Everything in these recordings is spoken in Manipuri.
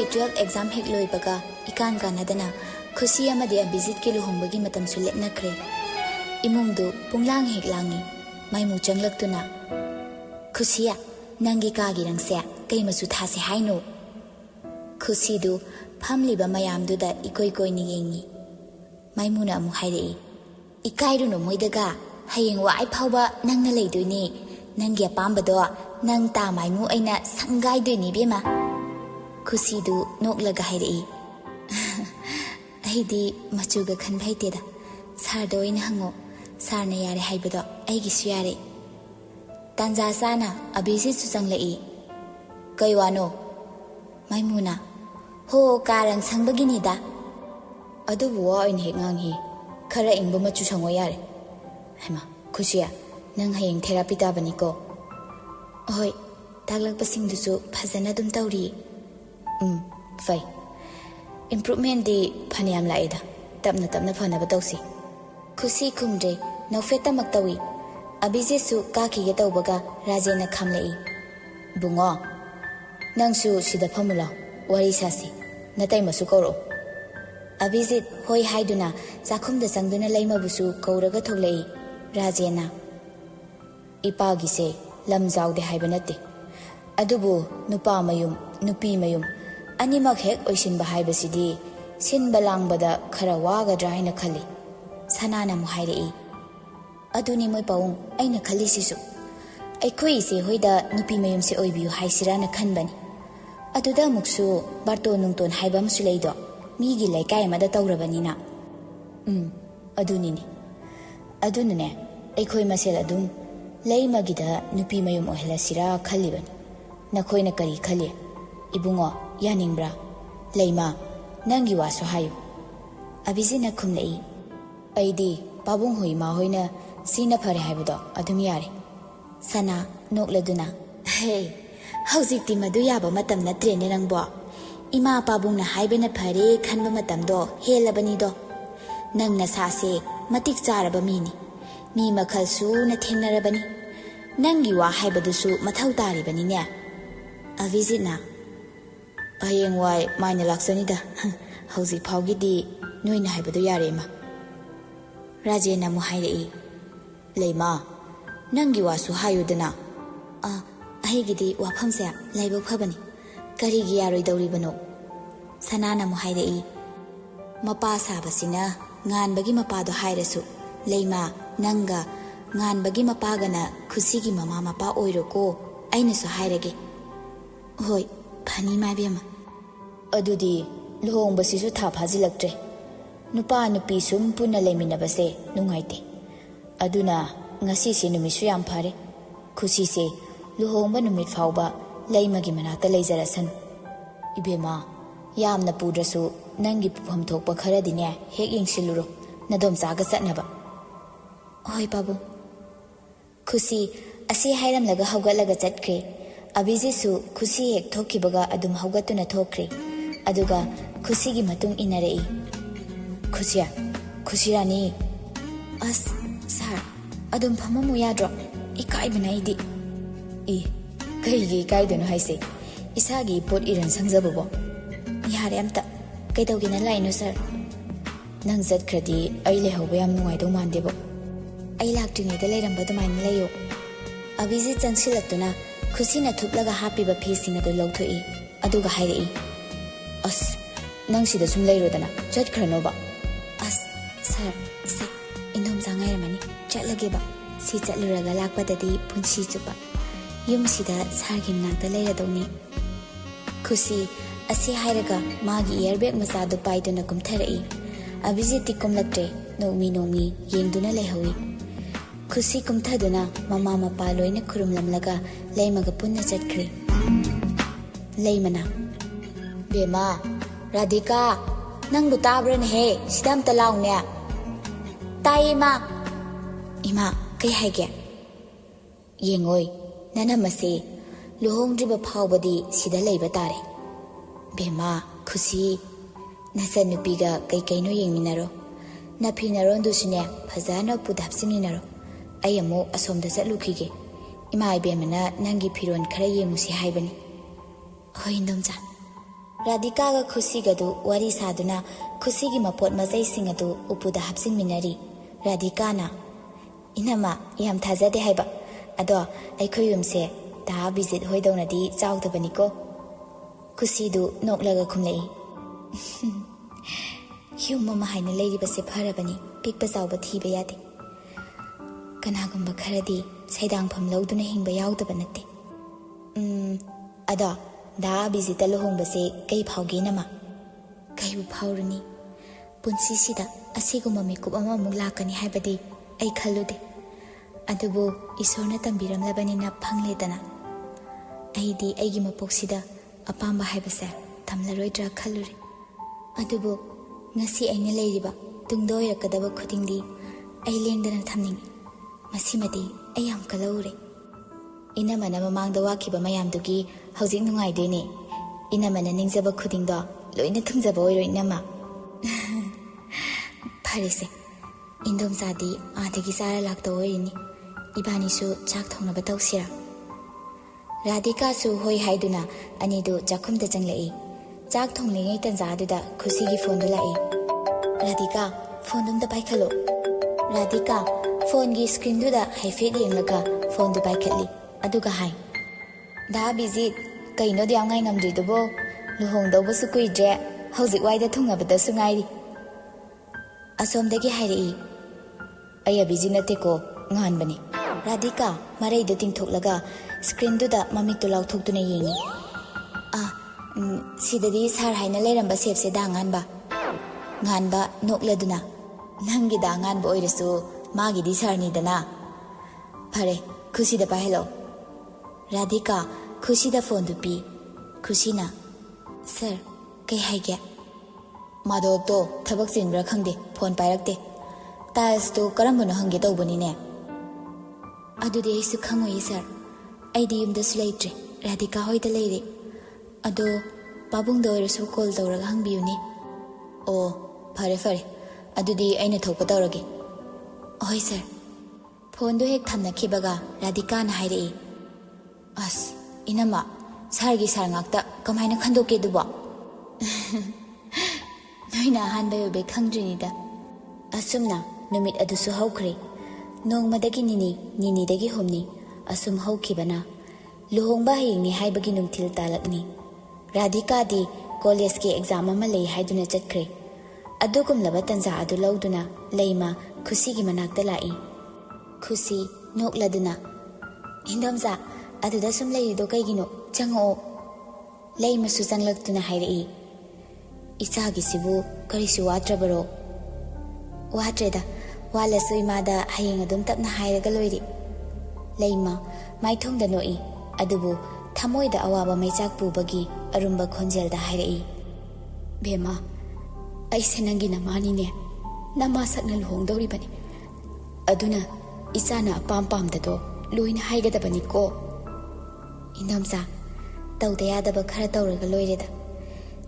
12 exam hek loibaga ikan kanadana khusi amadi abhijit ki luhongbagi matamsu lepnakre imungdu punglang hek langi maimu changlaktuna khusiya nangi kagi rangse kei masu thase haino khusi du phamliba mayamdu da ikoi koi ni yengi maimuna amu hairei ikairu no moidaga hayeng wa ai phawba nangna leidoini nangi apambado nang ta maimu aina sangai doini bema khusi du noklaga hairei aidi machuga khan bhaiteda sar do ina hango sar na yare haibado aigi su yare tanja sana abhijit su changlei kai wano maimuna ho karang sangbagini da adubu wa in hek ngangi khara ingba machu sango yare hema khusiya nang hayeng therapy ta bani ko hoi taglak pasing du su phajana dum tawri fai improvement di phaniam laida tapna tapna phana ba tawsi khusi khumre nofeta maktawi abhijit su ka ki ge tawbaga rajena khamlei bungo nangsu sida phamula wari sasi natai masu koro abhijit hoi haiduna chakhumda changduna leima busu kauraga thoglei rajena ipagi se lamjaude haibanate adubu nupa mayum nupi mayum animak hek oisinba haibasidi sinba langbada khara wagadra haina khali sanana mu hairei aduni moi paung aina khali sisu aikhoi se hoida nupi mayum se oibiu haisirana khanbani aduda muksu barto nungton haibam su leido migi laikai amada tawrabanina adunini adunane aikhoi masel adum leimagida nupi mayum ohlasira khalibani nakhoina kari khali ibungo yaningbra leima nangi waso hayu abhijit khumlei aidi pabung hoi ma hoina sina phare haibado adum yare sana nokladuna hey haujikti madu yaba matam natrene nangbo ima pabung na haibena phare khanba matamdo helabani do nang na sase matik charaba mini mi makhal su na thengnarabani nangi wa haibadusu mathau tari bani ne abhijit na ayeng wai maina laksani da hauji phawgi di noina haibadu yare ma rajena mu hairei leima nangi wasu hayudana ahigidi wafamse laibo phabani karigi yaroi dawribano sanana mu hairei mapa sabasina nganbagi mapado hairasu leima nanga nganbagi mapagana khusigi mama mapa oiroko aina su hairage hoi phani maibema adudi luhongbasisu tha phajilaktre nupa nupi sum puna leiminabase nungaite aduna ngasi se numisu yam phare khusi se luhongba numit phawba leimagi manata leijarasan ibema yamna pudrasu nangi pupham thokpa khara dine hek yingsiluro nadom chaga chatnaba hoi babu khusi asi hairam laga hawgatlaga chatkre abhijit su khusi hek thokkibaga adum hawgatuna thokre aduga khusigi matung inarei khusiya khusirani as sar adum phamamu yadro ikai banaidi kaigi kaidono haise isagi pot iran sangjababo yare amta kaidawgina laino sir nang zatkradi ai lehoba yam nungaido mandebo ai laktrinida leiramba dumaina leyo abhijit changsilaktuna khusina thuplaga hapiba phising adu lawthoi aduga hairei as nang sida sum leirodana chatkranoba as sir se indom jangai ramani chatlage ba si chatluraga lakpadadi punsi chupa yum sida sargim nakta leiradawni khusi asi hairaga magi airbag machadu paiduna kumtharei abhijit kumlaktre nomi yengduna lehawi khusi kumthaduna mama mapa loina khurumlamlaga leimaga punna chatkre leimana bema radhika nangbu tabrane he sidam talawne tai ima kai haige yengoi nanamase luhongdriba phawbadi sida leiba tare bema khusi nasanupiga kai kaino yengminaro napinarondu sine phajana pudhapsininaro ayamu asomda chatlukige ima ibemana nangi phiron khara yemusi haibani hoi indomcha ꯔꯥꯙꯤꯀꯥꯒ ꯈꯨꯁꯤꯒꯗꯨ ꯋꯥꯔꯤ ꯁꯥꯗꯨꯅ ꯈꯨꯁꯤꯒꯤ ꯃꯄꯣꯠ ꯃꯆꯩꯁꯤꯡ ꯑꯗꯨ ꯎꯄꯨꯗ ꯍꯥꯞꯆꯤꯟꯃꯤꯟꯅꯔꯤ꯫ ꯔꯥꯙꯤꯀꯥꯅ, ꯏꯅꯝꯃ ꯌꯥꯝ ꯊꯥꯖꯗꯦ ꯍꯥꯏꯕ, ꯑꯗꯣ ꯑꯩꯈꯣꯏ ꯌꯨꯝꯁꯦ ꯗꯥ ꯕꯤꯖꯤꯠ ꯍꯣꯏꯗꯧꯅꯗꯤ ꯆꯥꯎꯗꯕꯅꯤꯀꯣ꯫ ꯈꯨꯁꯤꯗꯨ ꯅꯣꯛꯂꯒ ꯈꯨꯝꯂꯛꯏ, ꯌꯨꯝ ꯑꯃ ꯍꯥꯏꯅ ꯂꯩꯔꯤꯕꯁꯦ ꯐꯔꯕꯅꯤ, ꯄꯤꯛꯄ ꯆꯥꯎꯕ ꯊꯤꯕ ꯌꯥꯗꯦ꯫ ꯀꯅꯥꯒꯨꯝꯕ ꯈꯔꯗꯤ ꯁꯩꯗꯥꯡꯐꯝ ꯂꯧꯗꯨꯅ ꯍꯤꯡꯕ ꯌꯥꯎꯗꯕ ꯅꯠꯇꯦ꯫ ꯑꯗꯣ ꯗꯥ ꯕꯤꯖꯤꯠꯇ ꯂꯨꯍꯣꯡꯕꯁꯦ ꯀꯩ ꯐꯥꯎꯒꯦ ꯅꯃ? ꯀꯩꯕꯨ ꯐꯥꯎꯔꯨꯅꯤ, ꯄꯨꯟꯁꯤꯁꯤꯗ ꯑꯁꯤꯒꯨꯝꯕ ꯃꯤꯀꯨꯞ ꯑꯃꯃꯨꯛ ꯂꯥꯛꯀꯅꯤ ꯍꯥꯏꯕꯗꯤ ꯑꯩ ꯈꯜꯂꯨꯗꯦ꯫ ꯑꯗꯨꯕꯨ ꯏꯁꯣꯔꯅ ꯇꯝꯕꯤꯔꯝꯂꯕꯅꯤꯅ ꯐꯪꯂꯦꯗꯅ꯫ ꯑꯩꯗꯤ ꯑꯩꯒꯤ ꯃꯄꯣꯛꯁꯤꯗ ꯑꯄꯥꯝꯕ ꯍꯥꯏꯕꯁꯦ ꯊꯝꯂꯔꯣꯏꯗ꯭ꯔꯥ ꯈꯜꯂꯨꯔꯦ꯫ ꯑꯗꯨꯕꯨ ꯉꯁꯤ ꯑꯩꯅ ꯂꯩꯔꯤꯕ ꯇꯨꯡꯗ ꯑꯣꯏꯔꯛꯀꯗꯕ ꯈꯨꯗꯤꯡꯗꯤ ꯑꯩ ꯂꯦꯡꯗꯅ ꯊꯝꯅꯤꯡꯉꯤ꯫ ꯃꯁꯤꯃꯗꯤ ꯑꯩ ꯌꯥꯝ ꯀꯜꯍꯧꯔꯦ꯫ ꯏꯅꯝꯃꯅ ꯃꯃꯥꯡꯗ ꯋꯥꯈꯤꯕ ꯃꯌꯥꯝꯗꯨꯒꯤ ꯍꯧꯖꯤꯛ ꯅꯨꯡꯉꯥꯏꯗꯣꯏꯅꯦ꯫ ꯏꯅꯝꯃꯅ ꯅꯤꯡꯖꯕ ꯈꯨꯗꯤꯡꯗꯣ ꯂꯣꯏꯅ ꯊꯨꯡꯖꯕ ꯑꯣꯏꯔꯣ ꯏꯅꯝꯃ꯫ ꯐꯔꯦꯁꯦ, ꯏꯟꯗꯣꯝꯆꯥꯗꯤ ꯑꯥꯗꯒꯤ ꯆꯥꯔ ꯂꯥꯛꯇꯧ ꯑꯣꯏꯔꯤꯅꯤ꯫ ꯏꯕꯥꯅꯤꯁꯨ ꯆꯥꯛ ꯊꯣꯡꯅꯕ ꯇꯧꯁꯤꯔꯥ? ꯔꯥꯙꯤꯀꯥꯁꯨ ꯍꯣꯏ ꯍꯥꯏꯗꯨꯅ ꯑꯅꯤꯗꯨ ꯆꯥꯛꯈꯨꯝꯗ ꯆꯪꯂꯛꯏ꯫ ꯆꯥꯛ ꯊꯣꯡꯂꯤꯉꯩ ꯇꯟꯖꯥꯗꯨꯗ ꯈꯨꯁꯤꯒꯤ ꯐꯣꯟꯗꯨ ꯂꯥꯛꯏ꯫ ꯔꯥꯙꯤꯀꯥ, ꯐꯣꯟꯗꯨ ꯑꯝꯇ ꯄꯥꯏꯈꯠꯂꯣ꯫ ꯔꯥꯙꯤꯀꯥ ꯐꯣꯟꯒꯤ ꯁꯀ꯭ꯔꯤꯟꯗꯨꯗ ꯍꯥꯏꯐꯦꯠ ꯌꯦꯡꯂꯒ ꯐꯣꯟꯗꯨ ꯄꯥꯏꯈꯠꯂꯤ꯫ ꯑꯗꯨꯒ ꯍꯥꯏ, ꯗꯥ ꯕꯤꯖꯤꯠ, ꯀꯩꯅꯣꯗꯤ ꯌꯥꯝ ꯉꯥꯏ ꯉꯝꯗ꯭ꯔꯤꯗꯨꯕꯣ? ꯂꯨꯍꯣꯡꯗꯧꯕꯁꯨ ꯀꯨꯏꯗ꯭ꯔꯦ, ꯍꯧꯖꯤꯛ ꯋꯥꯏꯗ ꯊꯨꯡꯉꯕꯗꯁꯨ ꯉꯥꯏꯔꯤ꯫ ꯑꯁꯣꯝꯗꯒꯤ ꯍꯥꯏꯔꯛꯏ, ꯑꯩ ꯑꯕꯤꯖꯤꯠ ꯅꯠꯇꯦꯀꯣ, ꯉꯥꯟꯕꯅꯤ꯫ ꯔꯥꯙꯤꯀꯥ ꯃꯔꯩꯗꯨ ꯇꯤꯡꯊꯣꯛꯂꯒ ꯁꯀ꯭ꯔꯤꯟꯗꯨꯗ ꯃꯃꯤꯠꯇꯨ ꯂꯥꯎꯊꯣꯛꯇꯨꯅ ꯌꯦꯡꯉꯤ꯫ ꯁꯤꯗꯗꯤ ꯁꯥꯔ ꯍꯥꯏꯅ ꯂꯩꯔꯝꯕ ꯁꯦꯞꯁꯦ ꯗꯥ ꯉꯥꯟꯕ꯫ ꯉꯥꯟꯕ ꯅꯣꯛꯂꯗꯨꯅ, ꯅꯪꯒꯤ ꯗꯥ ꯉꯥꯟꯕ ꯑꯣꯏꯔꯁꯨ ꯃꯥꯒꯤꯗꯤ ꯁꯥꯔꯅꯤꯗꯅ꯫ ꯐꯔꯦ, ꯈꯨꯁꯤꯗ ꯄꯥꯏꯍꯜꯂꯣ꯫ ꯔꯥꯙꯤꯀꯥ ꯈꯨꯁꯤꯗ ꯐꯣꯟꯗꯨ ꯄꯤ꯫ ꯈꯨꯁꯤꯅ, ꯁꯥꯔ, ꯀꯩ ꯍꯥꯏꯒꯦ? ꯃꯥꯙꯕꯇꯣ ꯊꯕꯛ ꯆꯤꯟꯕ꯭ꯔꯥ ꯈꯪꯗꯦ, ꯐꯣꯟ ꯄꯥꯏꯔꯛꯇꯦ꯫ ꯇꯥꯏꯜꯁꯇꯨ ꯀꯔꯝꯕꯅꯣ ꯍꯪꯒꯦ ꯇꯧꯕꯅꯤꯅꯦ꯫ ꯑꯗꯨꯗꯤ ꯑꯩꯁꯨ ꯈꯪꯉꯣꯏꯌꯦ ꯁꯥꯔ, ꯑꯩꯗꯤ ꯌꯨꯝꯗꯁꯨ ꯂꯩꯇ꯭ꯔꯦ, ꯔꯥꯙꯤꯀꯥ ꯍꯣꯏꯗ ꯂꯩꯔꯦ꯫ ꯑꯗꯣ ꯄꯥꯕꯨꯡꯗ ꯑꯣꯏꯔꯁꯨ ꯀꯣꯜ ꯇꯧꯔꯒ ꯍꯪꯕꯤꯌꯨꯅꯦ꯫ ꯑꯣ, ꯐꯔꯦ ꯐꯔꯦ, ꯑꯗꯨꯗꯤ ꯑꯩꯅ ꯊꯣꯛꯄ ꯇꯧꯔꯒꯦ꯫ ꯍꯣꯏ ꯁꯥꯔ꯫ ꯐꯣꯟꯗꯨ ꯍꯦꯛ ꯊꯝꯅꯈꯤꯕꯒ ꯔꯥꯙꯤꯀꯥꯅ ꯍꯥꯏꯔꯛꯏ, ꯑꯁ ꯏꯅꯝꯃ, ꯁꯥꯔꯒꯤ ꯁꯥꯔ ꯉꯥꯛꯇ ꯀꯃꯥꯏꯅ ꯈꯟꯗꯣꯛꯀꯦ ꯑꯗꯨꯕꯣ? ꯅꯣꯏꯅ ꯑꯍꯥꯟꯕ ꯑꯣꯏꯕꯩ ꯈꯪꯗ꯭ꯔꯤꯅꯤꯗ꯫ ꯑꯁꯨꯝꯅ ꯅꯨꯃꯤꯠ ꯑꯗꯨꯁꯨ ꯍꯧꯈ꯭ꯔꯦ꯫ ꯅꯣꯡꯃꯗꯒꯤ ꯅꯤꯅꯤ, ꯅꯤꯅꯤꯗꯒꯤ ꯍꯨꯝꯅꯤ, ꯑꯁꯨꯝ ꯍꯧꯈꯤꯕꯅ ꯂꯨꯍꯣꯡꯕ ꯍꯌꯦꯡꯅꯤ ꯍꯥꯏꯕꯒꯤ ꯅꯨꯡꯊꯤꯜ ꯇꯥꯂꯛꯅꯤ꯫ ꯔꯥꯙꯤꯀꯥꯗꯤ ꯀꯣꯂꯦꯖꯀꯤ ꯑꯦꯛꯖꯥꯝ ꯑꯃ ꯂꯩ ꯍꯥꯏꯗꯨꯅ ꯆꯠꯈ꯭ꯔꯦ꯫ ꯑꯗꯨꯒꯨꯝꯂꯕ ꯇꯟꯖꯥ ꯑꯗꯨ ꯂꯧꯗꯨꯅ ꯂꯩꯃ ꯈꯨꯁꯤꯒꯤ ꯃꯅꯥꯛꯇ ꯂꯥꯛꯏ꯫ ꯈꯨꯁꯤ ꯅꯣꯛꯂꯗꯨꯅ, ꯏꯟꯗꯣꯝꯆꯥ, ꯑꯗꯨꯗ ꯁꯨꯝ ꯂꯩꯔꯤꯗꯣ ꯀꯩꯒꯤꯅꯣ? ꯆꯪꯉꯛꯑꯣ꯫ ꯂꯩꯃꯁꯨ ꯆꯪꯂꯛꯇꯨꯅ ꯍꯥꯏꯔꯛꯏ, ꯏꯆꯥꯒꯤꯁꯤꯕꯨ ꯀꯔꯤꯁꯨ ꯋꯥꯠꯇ꯭ꯔꯕꯔꯣ? ꯋꯥꯠꯇ꯭ꯔꯦꯗ, ꯋꯥꯠꯂꯁꯨ ꯏꯃꯥꯗ ꯍꯌꯦꯡ ꯑꯗꯨꯝ ꯇꯞꯅ ꯍꯥꯏꯔꯒ ꯂꯣꯏꯔꯦ꯫ ꯂꯩꯃ ꯃꯥꯏꯊꯣꯡꯗ ꯅꯣꯛꯏ, ꯑꯗꯨꯕꯨ ꯊꯃꯣꯏꯗ ꯑꯋꯥꯕ ꯃꯩꯆꯥꯛ ꯄꯨꯕꯒꯤ ꯑꯔꯨꯝꯕ ꯈꯣꯟꯖꯦꯜꯗ ꯍꯥꯏꯔꯛꯏ, ꯕꯦꯝꯃ, ꯑꯩꯁꯦ ꯅꯪꯒꯤ ꯅꯃꯥꯅꯤꯅꯦ, ꯅꯃꯥ ꯁꯛꯅ ꯂꯨꯍꯣꯡꯗꯧꯔꯤꯕꯅꯤ꯫ ꯑꯗꯨꯅ ꯏꯆꯥꯅ ꯑꯄꯥꯝ ꯄꯥꯝꯗꯗꯣ ꯂꯣꯏꯅ ꯍꯥꯏꯒꯗꯕꯅꯤꯀꯣ꯫ ꯏꯟꯗꯣꯝꯆꯥ, ꯇꯧꯗ ꯌꯥꯗꯕ ꯈꯔ ꯇꯧꯔꯒ ꯂꯣꯏꯔꯦꯗ꯫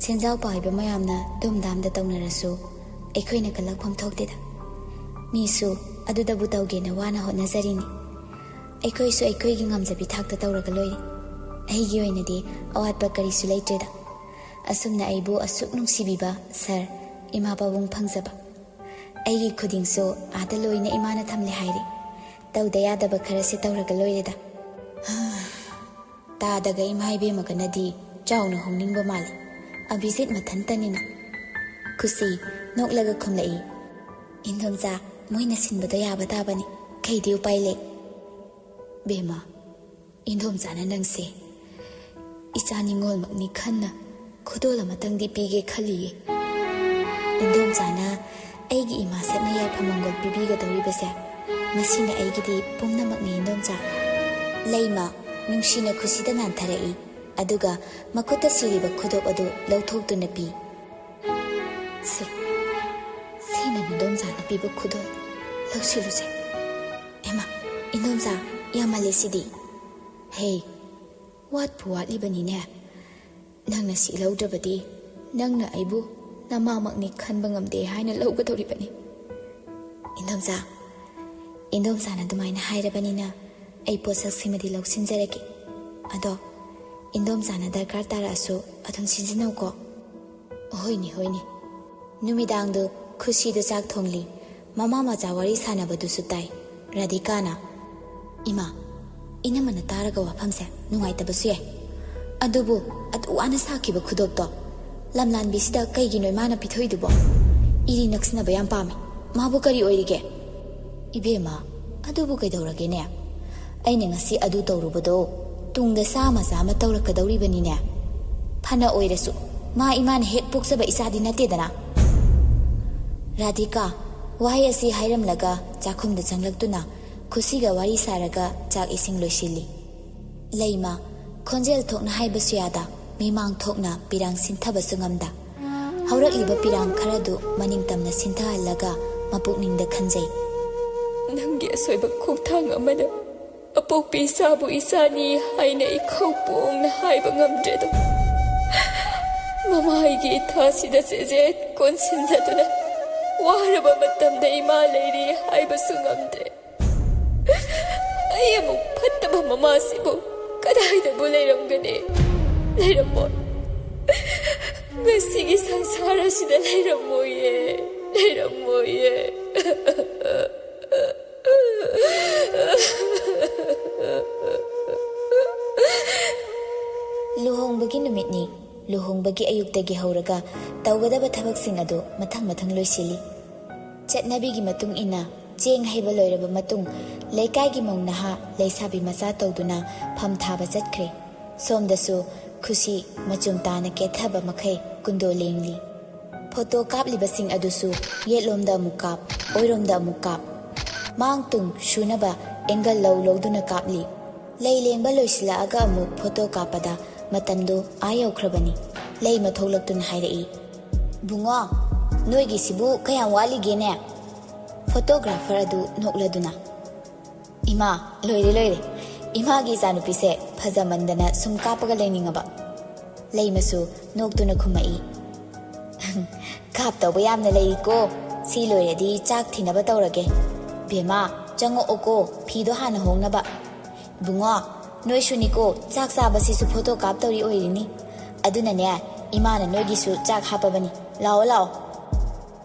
ꯁꯦꯟꯖꯥꯎ ꯄꯥꯏꯕ ꯃꯌꯥꯝꯅ ꯗꯨꯝꯗꯥꯝꯗ ꯇꯧꯅꯔꯁꯨ ꯑꯩꯈꯣꯏꯅ ꯀꯜꯂꯛꯐꯝ ꯊꯣꯛꯇꯦꯗ꯫ ꯃꯤꯁꯨ ꯑꯗꯨꯗꯕꯨ ꯇꯧꯒꯦꯅ ꯋꯥꯅ ꯍꯣꯠꯅꯖꯔꯤꯅꯤ꯫ ꯑꯩꯈꯣꯏꯁꯨ ꯑꯩꯈꯣꯏꯒꯤ ꯉꯝꯖꯕꯤ ꯊꯥꯛꯇ ꯇꯧꯔꯒ ꯂꯣꯏꯔꯦ꯫ ꯑꯩꯒꯤ ꯑꯣꯏꯅꯗꯤ ꯑꯋꯥꯠꯄ ꯀꯔꯤꯁꯨ ꯂꯩꯇ꯭ꯔꯦꯗ꯫ ꯑꯁꯨꯝꯅ ꯑꯩꯕꯨ ꯑꯁꯨꯛ ꯅꯨꯡꯁꯤꯕꯤꯕ ꯁꯥꯔ, ꯏꯃꯥ ꯄꯥꯕꯨꯡ ꯐꯪꯖꯕ, ꯑꯩꯒꯤ ꯈꯨꯗꯤꯡꯁꯨ ꯑꯥꯗ ꯂꯣꯏꯅ ꯏꯃꯥꯅ ꯊꯝꯂꯦ ꯍꯥꯏꯔꯦ꯫ ꯇꯧꯗ ꯌꯥꯗꯕ ꯈꯔꯁꯤ ꯇꯧꯔꯒ ꯂꯣꯏꯔꯦꯗ꯫ ꯇꯥꯗꯒ ꯏꯃꯥ ꯏꯕꯦꯝꯃꯒꯅꯗꯤ ꯆꯥꯎꯅ ꯍꯣꯡꯅꯤꯡꯕ ꯃꯥꯜꯂꯤ, ꯑꯕꯤꯖꯤꯠ ꯃꯊꯟꯇꯅꯤꯅ꯫ ꯈꯨꯁꯤ ꯅꯣꯛꯂꯒ ꯈꯨꯝꯂꯛꯏ, ꯏꯟꯗꯣꯝꯆꯥ, ꯃꯣꯏꯅ ꯁꯤꯟꯕꯗꯣ ꯌꯥꯕ ꯇꯥꯕꯅꯤ, ꯀꯩꯗꯤ ꯎꯄꯥꯏ ꯂꯩ꯫ ꯕꯦꯝꯃ, ꯏꯟꯗꯣꯝꯆꯥꯅ ꯅꯪꯁꯦ ꯏꯆꯥ ꯅꯤꯡꯉꯣꯜꯃꯛꯅꯤ ꯈꯟꯅ ꯈꯨꯗꯣꯜ ꯑꯃꯇꯪꯗꯤ ꯄꯤꯒꯦ ꯈꯜꯂꯤꯌꯦ꯫ ꯏꯟꯗꯣꯝꯆꯥꯅ ꯑꯩꯒꯤ ꯏꯃꯥ ꯁꯛꯅ ꯌꯥꯏꯐ-ꯃꯪꯒꯣꯜ ꯄꯤꯕꯤꯒꯗꯧꯔꯤꯕꯁꯦ ꯃꯁꯤꯅ ꯑꯩꯒꯤꯗꯤ ꯄꯨꯝꯅꯃꯛꯅꯤ ꯏꯟꯗꯣꯝꯆꯥ꯫ ꯂꯩꯃ ꯅꯨꯡꯁꯤꯅ ꯈꯨꯁꯤꯗ ꯅꯥꯟꯊꯔꯛꯏ, ꯑꯗꯨꯒ ꯃꯈꯨꯠꯇ ꯁꯤꯔꯤꯕ ꯈꯨꯗꯣꯞ ꯑꯗꯨ ꯂꯧꯊꯣꯛꯇꯨꯅ ꯄꯤ꯫ ꯁꯤꯅ ꯏꯟꯗꯣꯝꯆꯥꯅ ꯄꯤꯕ ꯈꯨꯗꯣꯜ, ꯂꯧꯁꯤꯜꯂꯨꯁꯦ꯫ ꯑꯦꯃꯥ, ꯏꯟꯗꯣꯝꯆꯥ, ꯌꯥꯝꯃꯜꯂꯦ ꯁꯤꯗꯤ꯫ ꯍꯦ, ꯋꯥꯠꯄꯨ ꯋꯥꯠꯂꯤꯕꯅꯤꯅꯦ꯫ ꯅꯪꯅ ꯁꯤ ꯂꯧꯗ꯭ꯔꯕꯗꯤ ꯅꯪꯅ ꯑꯩꯕꯨ ꯅꯃꯥꯃꯛꯅꯤ ꯈꯟꯕ ꯉꯝꯗꯦ ꯍꯥꯏꯅ ꯂꯧꯒꯗꯧꯔꯤꯕꯅꯤ꯫ ꯏꯟꯗꯣꯝꯆꯥꯅ ꯑꯗꯨꯃꯥꯏꯅ ꯍꯥꯏꯔꯕꯅꯤꯅ ꯑꯩ ꯄꯣꯠꯁꯛꯁꯤꯃꯗꯤ ꯂꯧꯁꯤꯟꯖꯔꯒꯦ꯫ ꯑꯗꯣ ꯏꯟꯗꯣꯝꯆꯥꯅ ꯗꯔꯀꯥꯔ ꯇꯥꯔꯛꯑꯁꯨ ꯑꯗꯨꯝ ꯁꯤꯖꯤꯟꯅꯧꯀꯣ꯫ Hoini hoini. Numidangdo Khushi do chak thongli. Mama macha wari sanabadu su tai. Radhika na. Ima, inamana taraga wafamse nungaitabasu yai. Adubu atu ana sakiba khudokto. Lamlan bisida kaigino imana pithoidubo. Iri naksina bayam pame. Mabu kari oirige. Ibema, adubu kaidaurage ne. Aine ngasi adu tawrubado. Tungda sama sama tawrakadauribani ne. Phana oiresu. Ma iman hek poksaba isadi natedana. Radhika, wahai asi hairamlaga chakhumda changlaktuna Khusiga wari saraga chak ising loisili. Leima, khonjel thokna haibasu yada, mimang thokna pirang sinthabasu ngamda. Haurakliba pirang kharadu maningtamna sinthahallaga mapukningda khanjai. Nangi asoiba khokthang amada apokpi sabu isani haina ikhopongna haiba ngamdredo. Mamaigi ithasida seje konsinjaduna waraba matamda ima leiri haibasu ngamdre. Ay amuk fattaba mamasibu kadaidabu leiramgane. Leirammoy. Ngasigi sansarasida leirammoye. Leirammoye. Luhongbagi numitni, luhongbagi ayuktagi hauraga tawgadaba thabaksing adu mathang loisili. Chatnabigi matung ina cheng haiba loiraba matung leikaigi mongnaha leisabi macha tawduna phamthaba chatkre. Somdasu Khushi machum tana kethaba makhai kundo lengli. Photo kaplibasing adusu yetlomda amukap, oiromda amukap. Mangtung shunaba engal lawduna kapli. Lei lengba loisila aga amuk photo kapada matamdo ayaukrabani. Lei matholaktun hairai. Bungo, noigi sibu kayam walige ne? Photographer adu nokladuna. Ima, loire. Ima gi zanupise phazamandana sum kapaga leningaba. Lei masu noktuna khumai. Kap tawba yamna lei ko. Si loire di chak thinaba tawrage. Bema, chango oko phido hana hongnaba. Bungo, noi shuniko chak sabasi su photo kap tawri oirini. Aduna ne, imana noigi su chak hapabani. Lao.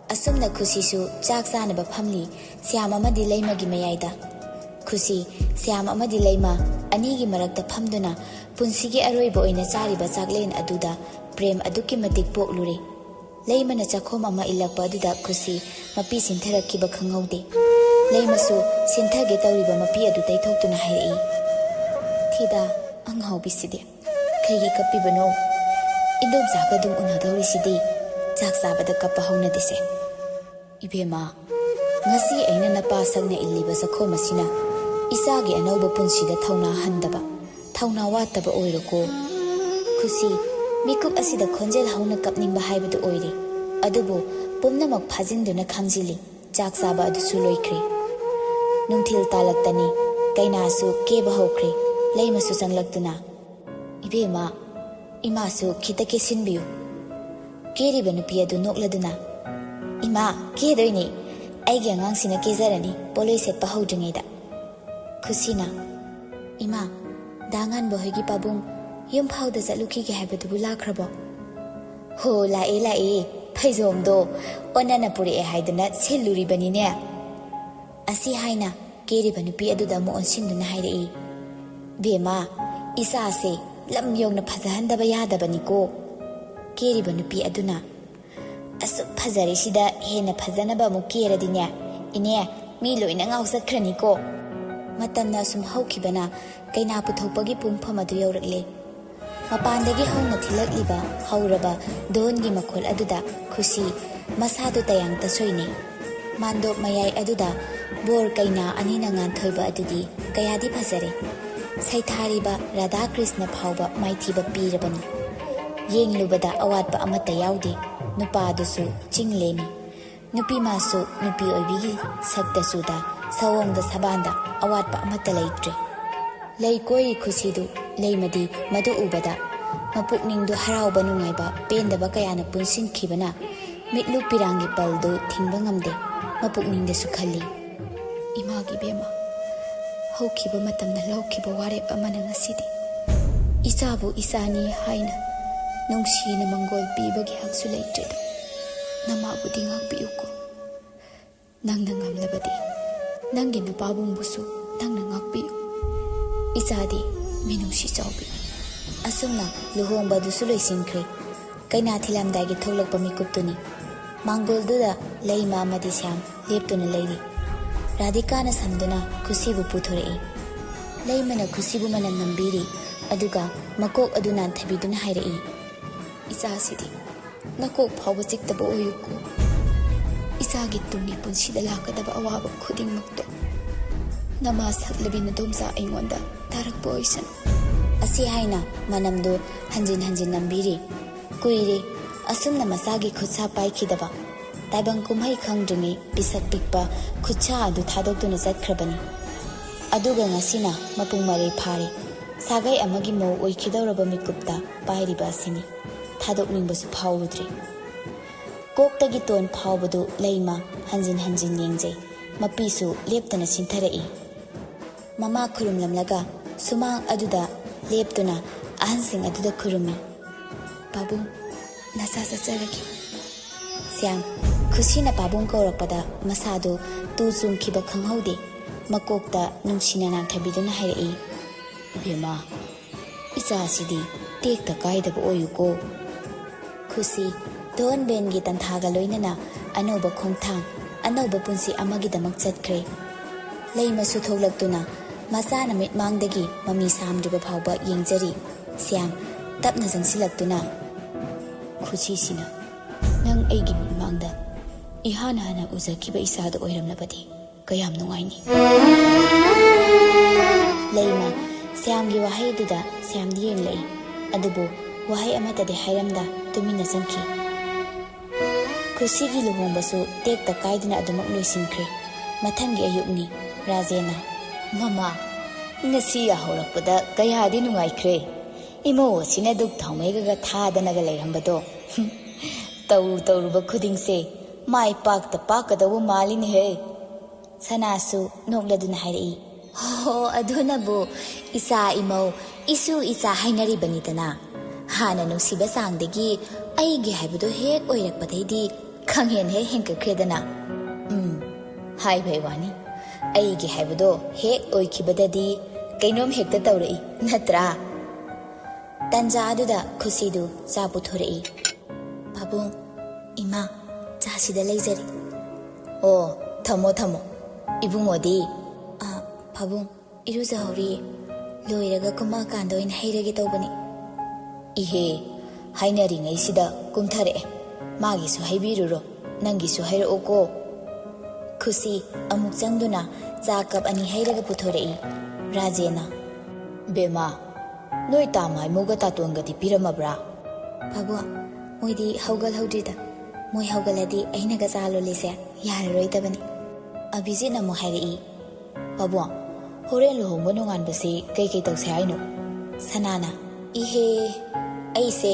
Asumna Khushi su chak sanaba phamli siam amadi leima gi mayaida. Khushi siam amadi leima anigi marakta phamduna punsigi aroiba oina chariba chaklen aduda prem aduki matik poklure. Leimana chakhom ama ilakpa aduda Khushi mapi sintharakkiba khangaude. Leimasu sinthage tawriba mapi adu taithoktuna hairai. Thida anghawbiside khaigi kappibano indom zagadum unadaurisidi chak sabada kappa haunadise. Ibema, ngasi aina napa sagna illiba sakho masina isagi anauba punsida thauna handaba thauna wataba oiroko. Khushi mikup asida khonjel hauna kapningba haibadu oire. Adubu pumnamak phajinduna khangjili chak saba adusu loikre. Nungthil talaktani kainasu keba hokre. Leimasu sanglaktuna. Ibema, imasu khitake sinbiyu. Keriba nupi adu nokladuna. Ima, kedoini. Aigi angangsina kezarani poloi setpa haudringaida. Khushina. Ima, dangan bohoigi pabung yum phauda chatlukhige haibadubu lakrabo. Ho lae. Phaizomdo onana puri haiduna seluribani ne. Asi haina keriba nupi aduda mo onsinduna hairai. Bema, isa se lam yongna phazahandaba yadabaniko. Keriba nupi aduna asuk phazari sida hena phazanaba mu keradine ine mi loina ngausakraniko. Matamna sum haukibana kaina puthopagi pungpham adu yaurakle. Mapandagi hauna thilakliba hauraba dongi makhol aduda Khushi masadu tayang tasoine. Mandop mayai aduda bor kaina anina nganthoiba adudi kayadi phazare. Saithariba Radha Krishna phauba maithiba pirabani. Yenglubada awatpa amata yaude. Nupa adusu chinglemi. Nupi masu nupi oibigi sakta suda sawongda sabanda awatpa amata laitre. Laikoi Khushidu leimadi madu ubada mapukningdu harauba nungaiba pendaba kayana punsinkhibana mitlu pirangi paldu thingba ngamde mapukningda sukhalli. Imagi bema haukiba matamna laukiba warep amana ngasidi isabu isani haina ꯅꯨꯡꯁꯤꯅ ꯃꯪꯒꯣꯜ ꯄꯤꯕꯒꯤ ꯍꯛꯁꯨ ꯂꯩꯇ꯭ꯔꯦꯗ ꯅꯃꯥꯕꯨꯗꯤ ꯉꯥꯛꯄꯤꯌꯨꯀꯣ ꯅꯪꯅ ꯉꯝꯂꯕꯗꯤ ꯅꯪꯒꯤ ꯅꯨꯄꯥꯕꯨꯡꯕꯨꯁꯨ ꯅꯪꯅ ꯉꯥꯛꯄꯤꯌꯨ ꯏꯆꯥꯗꯤ ꯃꯤꯅꯨꯡꯁꯤ ꯆꯥꯎꯕꯤ ꯑꯁꯨꯝꯅ ꯂꯨꯍꯣꯡꯕ ꯑꯗꯨꯁꯨ ꯂꯣꯏꯁꯤꯟꯈ꯭ꯔꯦ ꯀꯩꯅꯥ ꯊꯤꯜꯂꯝꯗꯥꯏꯒꯤ ꯊꯣꯛꯂꯛꯄ ꯃꯤꯀꯨꯞꯇꯨꯅꯤ ꯃꯥꯡꯒꯣꯜꯗꯨꯗ ꯂꯩꯃ ꯑꯃꯗꯤ ꯁ꯭ꯌꯥꯝ ꯂꯦꯞꯇꯨꯅ ꯂꯩꯔꯤ ꯔꯥꯙꯤꯀꯥꯅ ꯁꯝꯗꯨꯅ ꯈꯨꯁꯤꯕꯨ ꯄꯨꯊꯣꯔꯛꯏ ꯂꯩꯃꯅ ꯈꯨꯁꯤꯕꯨ ꯃꯅꯝ ꯅꯝꯕꯤꯔꯤ ꯑꯗꯨꯒ ꯃꯀꯣꯛ ꯑꯗꯨ ꯅꯥꯟꯊꯕꯤꯗꯨꯅ ꯍꯥꯏꯔꯛꯏ ꯏꯆꯥꯁꯤꯗꯤ ꯅꯀꯣꯛ ꯐꯥꯎꯕ ꯆꯤꯛꯇꯕ ꯑꯣꯏꯌꯨꯀꯣ ꯏꯆꯥꯒꯤ ꯇꯨꯡꯒꯤ ꯄꯨꯟꯁꯤꯗ ꯂꯥꯛꯀꯗꯕ ꯑꯋꯥꯕ ꯈꯨꯗꯤꯡꯃꯛꯇꯣ ꯅꯃꯥ ꯁꯛꯂꯕꯤ ꯅꯗꯣꯝꯆꯥ ꯑꯩꯉꯣꯟꯗ ꯇꯥꯔꯛꯄ ꯑꯣꯏꯁꯅꯨ ꯑꯁꯤ ꯍꯥꯏꯅ ꯃꯅꯝꯗꯨ ꯍꯟꯖꯤꯟ ꯍꯟꯖꯤꯟ ꯅꯝꯕꯤꯔꯤ ꯀꯨꯏꯔꯦ ꯑꯁꯨꯝꯅ ꯃꯆꯥꯒꯤ ꯈꯨꯠꯁꯥ ꯄꯥꯏꯈꯤꯗꯕ ꯇꯥꯏꯕꯪ ꯀꯨꯝꯍꯩ ꯈꯪꯗ꯭ꯔꯤꯉꯩ ꯄꯤꯁꯛ ꯄꯤꯛꯄ ꯈꯨꯠꯁꯥ ꯑꯗꯨ ꯊꯥꯗꯣꯛꯇꯨꯅ ꯆꯠꯈ꯭ꯔꯕꯅꯤ ꯑꯗꯨꯒ ꯉꯁꯤꯅ ꯃꯄꯨꯡ ꯃꯔꯩ ꯐꯥꯔꯦ ꯁꯥꯒꯩ ꯑꯃꯒꯤ ꯃꯧ ꯑꯣꯏꯈꯤꯗꯧꯔꯕ ꯃꯤꯀꯨꯞꯇ ꯄꯥꯏꯔꯤꯕ ꯑꯁꯤꯅꯤ ꯊꯥꯗꯣꯛꯅꯤꯡꯕꯁꯨ ꯐꯥꯎꯔꯨꯗ꯭ꯔꯤ ꯀꯣꯛꯇꯒꯤ ꯇꯣꯟ ꯐꯥꯎꯕꯗꯨ ꯂꯩꯃ ꯍꯟꯖꯤꯟ ꯍꯟꯖꯤꯟ ꯌꯦꯡꯖꯩ ꯃꯄꯤꯁꯨ ꯂꯦꯞꯇꯅ ꯁꯤꯟꯊꯔꯛꯏ ꯃꯃꯥ ꯈꯨꯔꯨꯝꯂꯝꯂꯒ ꯁꯨꯃꯥꯡ ꯑꯗꯨꯗ ꯂꯦꯞꯇꯨꯅ ꯑꯍꯟꯁꯤꯡ ꯑꯗꯨꯗ ꯈꯨꯔꯨꯝꯃꯤ ꯄꯥꯕꯨꯡ ꯅꯆꯥ ꯆꯠꯆꯔꯒꯦ ꯁ꯭ꯌꯥꯝ ꯈꯨꯁꯤꯅ ꯄꯥꯕꯨꯡ ꯀꯧꯔꯛꯄꯗ ꯃꯁꯥꯗꯨ ꯇꯨ ꯆꯨꯡꯈꯤꯕ ꯈꯪꯍꯧꯗꯦ ꯃꯀꯣꯛꯇ ꯅꯨꯡꯁꯤꯅ ꯅꯥꯟꯊꯕꯤꯗꯨꯅ ꯍꯥꯏꯔꯛꯏ ꯏꯕꯦꯝꯃ ꯏꯆꯥꯁꯤꯗꯤ ꯇꯦꯛꯇ ꯀꯥꯏꯗꯕ ꯑꯣꯏꯌꯨꯀꯣ ꯈꯨꯁꯤ ꯙꯣꯟ ꯕꯦꯟꯒꯤ ꯇꯟꯊꯥꯒ ꯂꯣꯏꯅꯅ ꯑꯅꯧꯕ ꯈꯣꯡꯊꯥꯡ ꯑꯅꯧꯕ ꯄꯨꯟꯁꯤ ꯑꯃꯒꯤꯗꯃꯛ ꯆꯠꯈ꯭ꯔꯦ ꯂꯩꯃꯁꯨ ꯊꯣꯛꯂꯛꯇꯨꯅ ꯃꯆꯥꯅ ꯃꯤꯠꯃꯥꯡꯗꯒꯤ ꯃꯃꯤ ꯁꯥꯝꯗ꯭ꯔꯤꯕ ꯐꯥꯎꯕ ꯌꯦꯡꯖꯔꯤ ꯁ꯭ꯌꯥꯝ ꯇꯞꯅ ꯆꯪꯁꯤꯜꯂꯛꯇꯨꯅ ꯈꯨꯁꯤꯁꯤꯅ ꯅꯪ ꯑꯩꯒꯤ ꯃꯤꯠꯃꯥꯡꯗ ꯏꯍꯥꯟ ꯍꯥꯟꯅ ꯎꯖꯈꯤꯕ ꯏꯆꯥꯗ ꯑꯣꯏꯔꯝꯂꯕꯗꯤ ꯀꯌꯥꯝ ꯅꯨꯡꯉꯥꯏꯅꯤ ꯂꯩꯃ ꯁ꯭ꯌꯥꯝꯒꯤ ꯋꯥꯍꯩꯗꯨꯗ ꯁ꯭ꯌꯥꯝꯗꯤ ꯌꯦꯡꯂꯛꯏ ꯑꯗꯨꯕꯨ ꯋꯥꯍꯩ ꯑꯃꯠꯇꯗꯤ ꯍꯥꯏꯔꯝꯗ ꯇꯨꯃꯤꯟꯅ ꯆꯪꯈꯤ ꯈꯨꯁꯤꯒꯤ ꯂꯨꯍꯣꯡꯕꯁꯨ ꯇꯦꯛꯇ ꯀꯥꯏꯗꯅ ꯑꯗꯨꯃꯛ ꯂꯣꯏꯁꯤꯟꯈ꯭ꯔꯦ ꯃꯊꯪꯒꯤ ꯑꯌꯨꯛꯅꯤ ꯔꯥꯖꯦꯅ ꯃꯃꯥ ꯉꯁꯤ ꯌꯥꯍꯧꯔꯛꯄꯗ ꯀꯌꯥꯗꯤ ꯅꯨꯡꯉꯥꯏꯈ꯭ꯔꯦ ꯏꯃꯧ ꯑꯁꯤꯅ ꯗꯨꯛ ꯊꯥꯎꯃꯩꯒ ꯊꯥꯗꯅꯒ ꯂꯩꯔꯝꯕꯗꯣ ꯇꯧꯔꯨꯕ ꯈꯨꯗꯤꯡꯁꯦ ꯃꯥꯏ ꯄꯥꯛꯇ ꯄꯥꯛꯀꯗꯧꯕ ꯃꯥꯜꯂꯤꯅꯦꯍꯦ ꯁꯅꯥꯁꯨ ꯅꯣꯛꯂꯗꯨꯅ ꯍꯥꯏꯔꯛꯏ ꯍꯣ ꯑꯗꯨꯅꯕꯨ ꯏꯆꯥ ꯏꯃꯧ ꯏꯁꯨ ꯏꯆꯥ ꯍꯥꯏꯅꯔꯤꯕꯅꯤꯗꯅ ꯍꯥꯟꯅ ꯅꯨꯡꯁꯤꯕ ꯆꯥꯡꯗꯒꯤ ꯑꯩꯒꯤ ꯍꯥꯏꯕꯗꯣ ꯍꯦꯛ ꯑꯣꯏꯔꯛꯄꯗꯩꯗꯤ ꯈꯪꯍꯦꯟ ꯍꯦꯛ ꯍꯦꯟꯒꯠꯈ꯭ꯔꯦꯗꯅ ꯍꯥꯏꯕꯩ ꯋꯥꯅꯤ ꯑꯩꯒꯤ ꯍꯥꯏꯕꯗꯣ ꯍꯦꯛ ꯑꯣꯏꯈꯤꯕꯗꯗꯤ ꯀꯩꯅꯣꯝ ꯍꯦꯛꯇ ꯇꯧꯔꯛꯏ ꯅꯠꯇ꯭ꯔꯥ ꯇꯟꯖꯥ ꯑꯗꯨꯗ ꯈꯨꯁꯤꯗꯨ ꯆꯥ ꯄꯨꯊꯣꯔꯛꯏ ꯄꯥꯕꯨꯡ ꯏꯃꯥ ꯆꯥꯁꯤꯗ ꯂꯩꯖꯔꯤ ꯑꯣ ꯊꯝꯃꯣ ꯊꯝꯃꯣ ꯏꯕꯨꯡꯉꯣꯗꯤ ꯄꯥꯕꯨꯡ ꯏꯔꯨꯖꯍꯧꯔꯤꯌꯦ ꯂꯣꯏꯔꯒ ꯀꯨꯝꯃꯛꯑꯀꯥꯟꯗ ꯑꯣꯏꯅ ꯍꯩꯔꯒꯦ ꯇꯧꯕꯅꯤ ꯏꯍꯦ ꯍꯥꯏꯅꯔꯤꯉꯩꯁꯤꯗ ꯀꯨꯝꯊꯔꯛꯑꯦ ꯃꯥꯒꯤꯁꯨ ꯍꯩꯕꯤꯔꯨꯔꯣ ꯅꯪꯒꯤꯁꯨ ꯍꯩꯔꯛꯑꯣꯀꯣ ꯈꯨꯁꯤ ꯑꯃꯨꯛ ꯆꯪꯗꯨꯅ ꯆꯥ ꯀꯞ 2 ꯍꯩꯔꯒ ꯄꯨꯊꯣꯔꯛꯏ ꯔꯥꯖꯦꯅ ꯕꯦꯃꯥ ꯅꯣꯏ ꯇꯥꯃꯥꯏꯃꯨꯒ ꯇꯥꯇꯣꯟꯒꯗꯤ ꯄꯤꯔꯝꯃꯕ꯭ꯔꯥ ꯄꯥꯕꯨꯡ ꯃꯣꯏꯗꯤ ꯍꯧꯒꯠꯍꯧꯗ꯭ꯔꯤꯗ ꯃꯣꯏ ꯍꯧꯒꯠꯂꯗꯤ ꯑꯩꯅꯒ ꯆꯥ ꯂꯣꯜꯂꯤꯁꯦ ꯌꯥꯔꯔꯣꯏꯗꯕꯅꯤ ꯑꯕꯤꯖꯤꯠꯅ ꯑꯃꯨꯛ ꯍꯥꯏꯔꯛꯏ ꯄꯥꯕꯨꯡ ꯍꯣꯔꯦꯟ ꯂꯨꯍꯣꯡꯕ ꯅꯣꯡꯉꯥꯟꯕꯁꯤ ꯀꯩꯀꯩ ꯇꯧꯁꯦ ꯍꯥꯏꯅꯣ ꯁꯅꯥꯅ ꯏꯍꯦ ꯑꯩꯁꯦ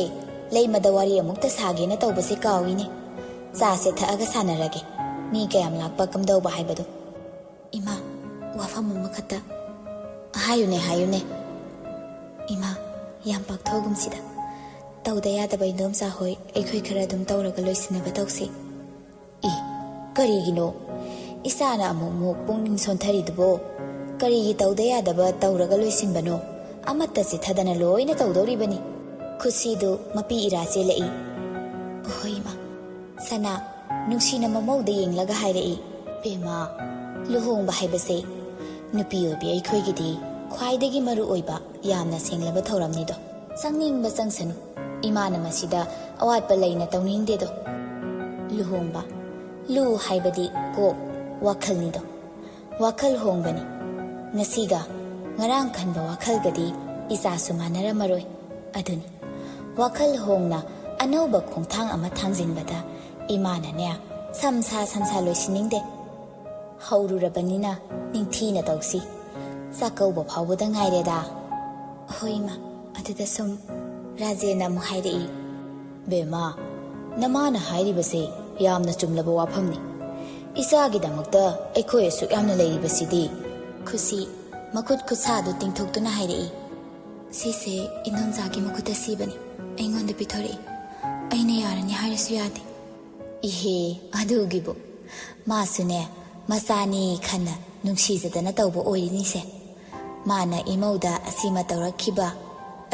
ꯂꯩꯃꯗ ꯋꯥꯔꯤ ꯑꯃꯨꯛꯇ ꯁꯥꯒꯦꯅ ꯇꯧꯕꯁꯦ ꯀꯥꯎꯏꯅꯦ ꯆꯥꯁꯦ ꯊꯛꯑꯒ ꯁꯥꯟꯅꯔꯒꯦ ꯃꯤ ꯀꯌꯥꯝ ꯂꯥꯛꯄ ꯀꯝꯗꯧꯕ ꯍꯥꯏꯕꯗꯣ ꯏꯃꯥ ꯋꯥꯐꯝ ꯑꯃꯈꯛꯇ ꯍꯥꯏꯌꯨꯅꯦ ꯍꯥꯏꯌꯨꯅꯦ ꯏꯃꯥ ꯌꯥꯝ ꯄꯥꯛꯊꯣꯛꯒꯨꯝꯁꯤꯗ ꯇꯧꯗ ꯌꯥꯗꯕ ꯏꯟꯗꯣꯝꯆꯥ ꯍꯣꯏ ꯑꯩꯈꯣꯏ ꯈꯔ ꯑꯗꯨꯝ ꯇꯧꯔꯒ ꯂꯣꯏꯁꯤꯟꯅꯕ ꯇꯧꯁꯤ ꯀꯔꯤꯒꯤꯅꯣ ꯏꯆꯥꯅ ꯑꯃꯨꯛ ꯄꯨꯛꯅꯤꯡ ꯁꯣꯟꯊꯔꯤꯗꯨꯕꯣ ꯀꯔꯤꯒꯤ ꯇꯧꯗ ꯌꯥꯗꯕ ꯇꯧꯔꯒ ꯂꯣꯏꯁꯤꯟꯕꯅꯣ ꯑꯃꯠꯇ ꯆꯤꯊꯗꯅ ꯂꯣꯏꯅ ꯇꯧꯗꯧꯔꯤꯕꯅꯤ ꯈꯨꯠꯁꯤꯗꯨ ꯃꯄꯤ ꯏꯔꯥ ꯆꯦꯜꯂꯛꯏ ꯍꯣꯏ ꯏꯃꯥ ꯁꯅꯥ ꯅꯨꯡꯁꯤꯅ ꯃꯃꯧꯗ ꯌꯦꯡꯂꯒ ꯍꯥꯏꯔꯛꯏ ꯕꯦꯃꯥ ꯂꯨꯍꯣꯡꯕ ꯍꯥꯏꯕꯁꯦ ꯅꯨꯄꯤ ꯑꯣꯏꯕꯤ ꯑꯩꯈꯣꯏꯒꯤꯗꯤ ꯈ꯭ꯋꯥꯏꯗꯒꯤ ꯃꯔꯨ ꯑꯣꯏꯕ ꯌꯥꯝꯅ ꯁꯦꯡꯂꯕ ꯊꯧꯔꯝꯅꯤꯗꯣ ꯆꯪꯅꯤꯡꯕ ꯆꯪꯁꯅꯨ ꯏꯃꯥꯅ ꯃꯁꯤꯗ ꯑꯋꯥꯠꯄ ꯂꯩꯅ ꯇꯧꯅꯤꯡꯗꯦꯗꯣ ꯂꯨꯍꯣꯡꯕ ꯂꯨ ꯍꯥꯏꯕꯗꯤ ꯀꯣꯛ ꯋꯥꯈꯜꯅꯤꯗꯣ ꯋꯥꯈꯜ ꯍꯣꯡꯕꯅꯤ ꯉꯁꯤꯒ ꯉꯔꯥꯡ ꯈꯟꯕ ꯋꯥꯈꯜꯒꯗꯤ ꯏꯆꯥꯁꯨ ꯃꯥꯟꯅꯔꯝꯃꯔꯣꯏ ꯑꯗꯨꯅꯤ ꯋꯥꯈꯜ ꯍꯣꯡꯅ ꯑꯅꯧꯕ ꯈꯣꯡꯊꯥꯡ ꯑꯃ ꯊꯥꯡꯖꯤꯟꯕꯗ ꯏꯃꯥꯅꯅꯦ ꯁꯝꯁꯥ ꯂꯣꯏꯁꯤꯟꯅꯤꯡꯗꯦ ꯍꯧꯔꯨꯔꯕꯅꯤꯅ ꯅꯤꯡꯊꯤꯅ ꯇꯧꯁꯤ ꯆꯥꯛꯀꯧꯕ ꯐꯥꯎꯕꯗ ꯉꯥꯏꯔꯦꯗ ꯍꯣꯏ ꯏꯃꯥ ꯑꯗꯨꯗ ꯁꯨꯝ ꯔꯥꯖꯦꯅ ꯑꯃꯨꯛ ꯍꯥꯏꯔꯛꯏ ꯕꯦꯃꯥ ꯅꯃꯥꯅ ꯍꯥꯏꯔꯤꯕꯁꯦ ꯌꯥꯝꯅ ꯆꯨꯝꯂꯕ ꯋꯥꯐꯝꯅꯤ ꯏꯆꯥꯒꯤꯗꯃꯛꯇ ꯑꯩꯈꯣꯏ ꯑꯁꯨꯛ ꯌꯥꯝꯅ ꯂꯩꯔꯤꯕꯁꯤꯗꯤ ꯈꯨꯁꯤ ꯃꯈꯨꯠ ꯈꯨꯠꯁꯥꯗꯨ ꯇꯤꯡꯊꯣꯛꯇꯨꯅ ꯍꯥꯏꯔꯛꯏ ꯁꯤꯁꯦ ꯏꯟꯗꯣꯝꯆꯥꯒꯤ ꯃꯈꯨꯠꯇ ꯁꯤꯕꯅꯤ ꯑꯩꯉꯣꯟꯗ ꯄꯤꯊꯣꯔꯛꯏ ꯑꯩꯅ ꯌꯥꯔꯅꯤ ꯍꯥꯏꯔꯁꯨ ꯌꯥꯗꯦ ꯏꯍꯦ ꯑꯗꯨꯒꯤꯕꯨ ꯃꯥꯁꯨꯅꯦ ꯃꯆꯥꯅꯤ ꯈꯟꯅ ꯅꯨꯡꯁꯤꯖꯗꯅ ꯇꯧꯕ ꯑꯣꯏꯔꯤꯅꯤꯁꯦ ꯃꯥꯅ ꯏꯃꯧꯗ ꯑꯁꯤꯃ ꯇꯧꯔꯛꯈꯤꯕ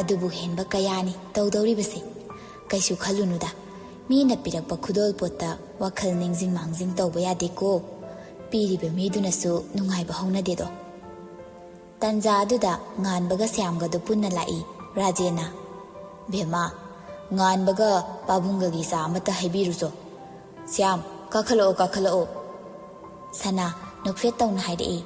ꯑꯗꯨꯕꯨ ꯍꯦꯟꯕ ꯀꯌꯥꯅꯤ ꯇꯧꯗꯧꯔꯤꯕꯁꯦ ꯀꯩꯁꯨ ꯈꯜꯂꯨꯅꯨꯗ ꯃꯤꯅ ꯄꯤꯔꯛꯄ ꯈꯨꯗꯣꯜ ꯄꯣꯠꯇ ꯋꯥꯈꯜ ꯅꯤꯡꯖꯤꯡ ꯃꯥꯡꯖꯤꯡ ꯇꯧꯕ ꯌꯥꯗꯦꯀꯣ ꯄꯤꯔꯤꯕ ꯃꯤꯗꯨꯅꯁꯨ ꯅꯨꯡꯉꯥꯏꯕ ꯍꯧꯅꯗꯦꯗꯣ ꯇꯟꯖꯥ ꯑꯗꯨꯗ ꯉꯥꯟꯕꯒ ꯁ꯭ꯌꯥꯝꯒꯗꯨ ꯄꯨꯟꯅ ꯂꯥꯛꯏ ꯔꯥꯖꯦꯟꯅ ꯚꯦꯃꯥ ꯉꯥꯟꯕꯒ ꯄꯥꯕꯨꯡꯒꯒꯤ ꯆꯥ ꯑꯃꯠꯇ ꯍꯩꯕꯤꯔꯨꯆꯣ ꯁ꯭ꯌꯥꯝ ꯀꯥꯈꯠꯂꯛꯑꯣ ꯀꯥꯈꯠꯂꯛꯑꯣ ꯁꯅꯥ ꯅꯣꯛꯐꯦꯠ ꯇꯧꯅ ꯍꯥꯏꯔꯛꯏ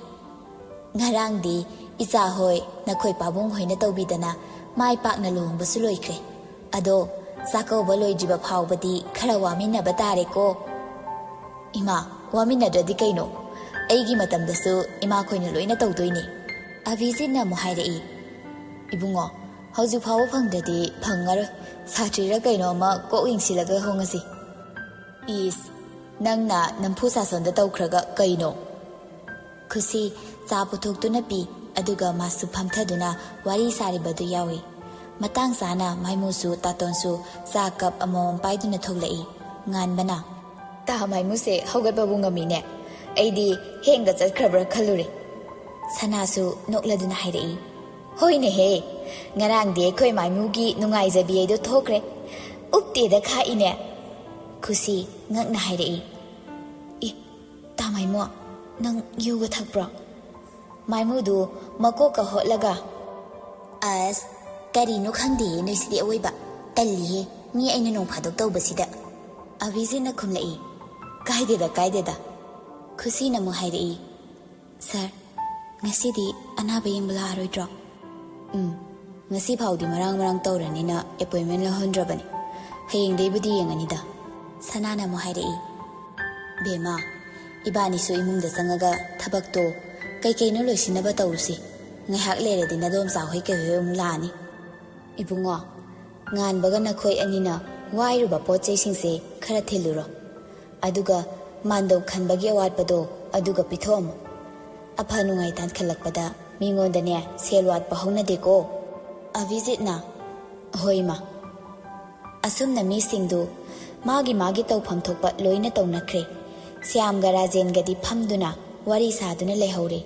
ꯉꯔꯥꯡꯗꯤ ꯏꯆꯥ ꯍꯣꯏ ꯅꯈꯣꯏ ꯄꯥꯕꯨꯡ ꯍꯣꯏꯅ ꯇꯧꯕꯤꯗꯅ ꯃꯥꯏ ꯄꯥꯛꯅ ꯂꯨꯍꯣꯡꯕꯁꯨ ꯂꯣꯏꯈ꯭ꯔꯦ ꯑꯗꯣ ꯆꯥꯛꯀꯧꯕ ꯂꯣꯏꯗ꯭ꯔꯤꯕ ꯐꯥꯎꯕꯗꯤ ꯈꯔ ꯋꯥꯃꯤꯟꯅꯕ ꯇꯥꯔꯦꯀꯣ ꯏꯃꯥ ꯋꯥꯃꯤꯟꯅꯗ꯭ꯔꯗꯤ ꯀꯩꯅꯣ ꯑꯩꯒꯤ ꯃꯇꯝꯗꯁꯨ ꯏꯃꯥꯈꯣꯏꯅ ꯂꯣꯏꯅ ꯇꯧꯗꯣꯏꯅꯤ ꯑꯚꯤꯖꯤꯠꯅ ꯑꯃꯨꯛ ꯍꯥꯏꯔꯛꯏ ꯏꯕꯨꯡꯉꯣ ꯍꯧꯖꯤꯛ ꯐꯥꯎꯕ ꯐꯪꯗ꯭ꯔꯗꯤ ꯐꯪꯉꯔꯣꯏ ꯁꯥꯇ꯭ꯔꯤꯔ ꯀꯩꯅꯣꯝꯃ ꯀꯣꯛ ꯌꯦꯡꯁꯤꯜꯂꯒ ꯍꯣꯡꯉꯁꯤ ꯏꯁ ꯅꯪꯅ ꯅꯝꯐꯨ ꯁꯥꯁꯣꯟꯗ ꯇꯧꯈ꯭ꯔꯒ ꯀꯩꯅꯣ ꯈꯨꯁꯤ ꯆꯥ ꯄꯨꯊꯣꯛꯇꯨꯅ ꯄꯤ ꯑꯗꯨꯒ ꯃꯥꯁꯨ ꯐꯝꯊꯗꯨꯅ ꯋꯥꯔꯤ ꯁꯥꯔꯤꯕꯗꯨ ꯌꯥꯎꯏ ꯃꯇꯥꯡ ꯆꯥꯅ ꯃꯥꯏꯃꯨꯁꯨ ꯇꯥꯇꯣꯟꯁꯨ ꯆꯥ ꯀꯞ ꯑꯃꯃꯝ ꯄꯥꯏꯗꯨꯅ ꯊꯣꯛꯂꯛꯏ ꯉꯥꯟꯕꯅ ꯇꯥ ꯃꯥꯏꯃꯨꯁꯦ ꯍꯧꯒꯠꯄꯕꯨ ꯉꯝꯃꯤꯅꯦ ꯑꯩꯗꯤ ꯍꯦꯡꯒ ꯆꯠꯈ꯭ꯔꯕ꯭ꯔꯥ ꯈꯜꯂꯨꯔꯦ ꯁꯅꯥꯁꯨ ꯅꯣꯛꯂꯗꯨꯅ ꯍꯥꯏꯔꯛꯏ ꯍꯣꯏꯅꯦꯍꯦ ꯉꯔꯥꯡꯗꯤ ꯑꯩꯈꯣꯏ ꯃꯥꯏꯃꯨꯒꯤ ꯅꯨꯡꯉꯥꯏꯖꯕꯤ ꯑꯩꯗꯣ ꯊꯣꯛꯈ꯭ꯔꯦ ꯎꯞꯇꯦꯗ ꯈꯥꯛꯏꯅꯦ ꯈꯨꯁꯤ ꯉꯛꯅ ꯍꯥꯏꯔꯛꯏ ꯏ ꯇꯥ ꯃꯥꯏꯃꯨ ꯅꯪ ꯌꯨꯒ ꯊꯛꯄ꯭ꯔꯣ ꯃꯥꯏꯃꯨꯗꯨ ꯃꯀꯣꯛꯀ ꯍꯣꯠꯂꯒ ꯑꯁ ꯀꯔꯤꯅꯣ ꯈꯪꯗꯦꯌꯦ ꯅꯣꯏꯁꯤꯗꯤ ꯑꯋꯣꯏꯕ ꯇꯜꯂꯤꯍꯦ ꯃꯤ ꯑꯩꯅ ꯅꯣꯡ ꯐꯥꯗꯣꯛ ꯇꯧꯕꯁꯤꯗ ꯑꯚꯤꯖꯤꯠꯅ ꯈꯨꯝꯂꯛꯏ ꯀꯥꯏꯗꯦꯗ ꯀꯥꯏꯗꯦꯗ ꯈꯨꯁꯤꯅ ꯑꯃꯨꯛ ꯍꯥꯏꯔꯛꯏ ꯁꯥꯔ ꯉꯁꯤꯗꯤ ꯑꯅꯥꯕ ꯌꯦꯡꯕ ꯂꯥꯛꯑꯔꯣꯏꯗ꯭ꯔꯣ ꯉꯁꯤ ꯐꯥꯎꯗꯤ ꯃꯔꯥꯡ ꯇꯧꯔꯅꯤꯅ ꯑꯦꯄꯣꯏꯟꯃꯦꯟ ꯂꯧꯍꯟꯗ꯭ꯔꯕꯅꯤ ꯍꯌꯦꯡꯗꯩꯕꯨꯗꯤ ꯌꯦꯡꯉꯅꯤꯗ ꯁꯅꯥꯅ ꯑꯃꯨꯛ ꯍꯥꯏꯔꯛꯏ ꯕꯦꯃꯥ ꯏꯕꯥꯅꯤꯁꯨ ꯏꯃꯨꯡꯗ ꯆꯪꯉꯒ ꯊꯕꯛꯇꯣ ꯀꯩꯀꯩꯅꯣ ꯂꯣꯏꯁꯤꯟꯅꯕ ꯇꯧꯔꯨꯁꯤ ꯉꯥꯏꯍꯥꯛ ꯂꯩꯔꯗꯤ ꯅꯗꯣꯝꯆꯥ ꯍꯣꯏ ꯀꯩꯍꯣꯏ ꯑꯃꯨꯛ ꯂꯥꯛꯑꯅꯤ ꯏꯕꯨꯡꯉꯣ ꯉꯥꯟꯕꯒ ꯅꯈꯣꯏ ꯑꯅꯤꯅ ꯋꯥꯏꯔꯨꯕ ꯄꯣꯠ ꯆꯩꯁꯤꯡꯁꯦ ꯈꯔ ꯊꯤꯜꯂꯨꯔꯣ ꯑꯗꯨꯒ ꯃꯥꯟꯗꯧ ꯈꯟꯕꯒꯤ ꯑꯋꯥꯠꯄꯗꯣ ꯑꯗꯨꯒ ꯄꯤꯊꯣꯛꯑꯝꯃꯣ ꯑꯐ ꯅꯨꯡꯉꯥꯏ ꯇꯥꯟꯈꯠꯂꯛꯄꯗ ꯃꯤꯉꯣꯟꯗꯅꯦ ꯁꯦꯜ ꯋꯥꯠꯄ ꯍꯧꯅꯗꯦꯀꯣ ꯑꯚꯤꯖꯤꯠꯅ ꯍꯣꯏ ꯃꯥ ꯑꯁꯨꯝꯅ ꯃꯤꯁꯤꯡꯗꯨ ꯃꯥꯒꯤ ꯇꯧꯐꯝ ꯊꯣꯛꯄ ꯂꯣꯏꯅ ꯇꯧꯅꯈ꯭ꯔꯦ ꯁ꯭ꯌꯥꯝꯒ ꯔꯥꯖꯦꯟꯒꯗꯤ ꯐꯝꯗꯨꯅ ꯋꯥꯔꯤ ꯁꯥꯗꯨꯅ ꯂꯩꯍꯧꯔꯦ